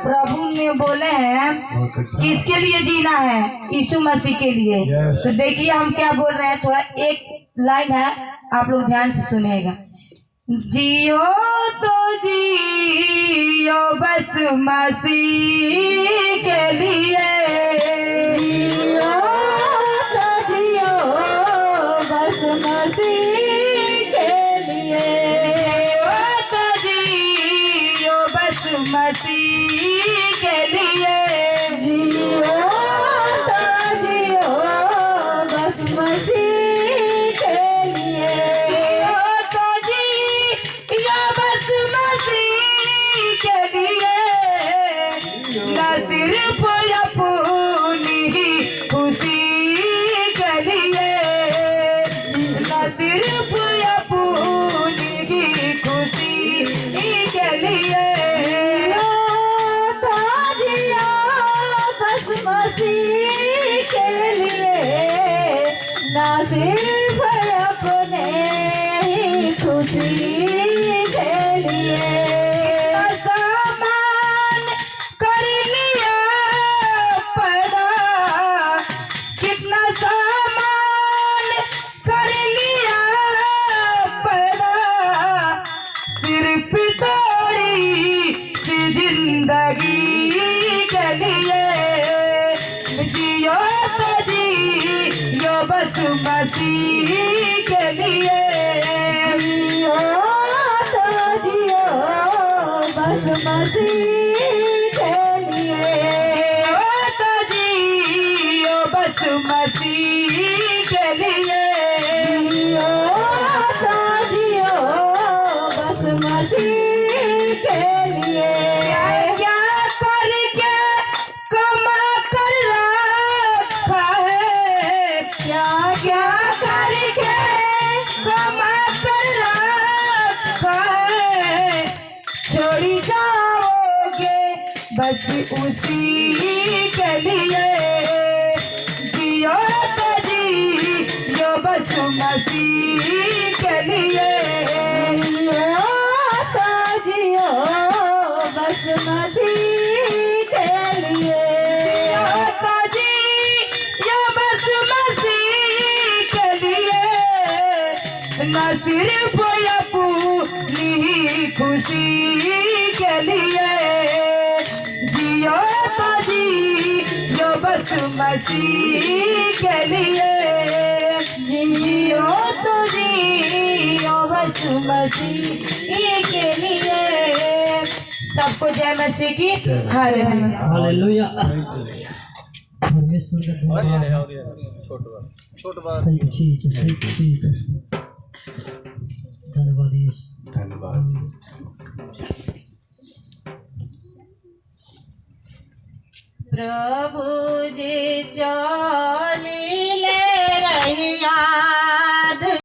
प्रभु ने बोले हैं किसके लिए जीना है? यीशु मसीह के लिए। तो देखिए हम क्या बोल रहे हैं, थोड़ा एक लाइन है, आप लोग ध्यान से सुनिएगा। जियो तो जियो बस मसीह के लिए, जियो तो जियो बस मसीह के लिए, तो जियो बस मसीह के लिए, जियो तो जियो बस मसीह के लिए, तो जियो बस मसीह के लिए, न सिर्फ अपनी ही खुशी के लिए, न सिर्फ अपनी ही खुशी के लिए, मसीह के लिए, ना सिर्फ अपने ही खुशी के लिए। सामान कर लिया पैदा, कितना सामान कर लिया पैदा, सिर्फ थोड़ी सी जिंदगी के लिए, जियो तो जियो बस मसीह के लिए, जियो तो जियो बस मसीह के लिए, तो जियो बस मसीह के लिए, जियो तो जियो बस मसीह के लिए। क्या करके कमा कर रखा है, क्या क्या करके कमा कर रखा है, छोड़ी जाओगे बस उसी के लिए, जियो तो जियो बस मसीह के लिए, जियो तो जियो बस मसीह के लिए, जियो तो जियो बस मसीह के लिए, न सिर्फ अपनी ही खुशी के लिए, जियो तो जियो बस मसीह के लिए, जियो तो जियो बस मसीह के लिए। सबको जय मसीह की हालेलुया। हालेलुया। परमेश्वर का धन्यवाद। Thank you Jesus, thank you Jesus. धन्यवाद यीशु। धन्यवाद। प्रभु जी चरण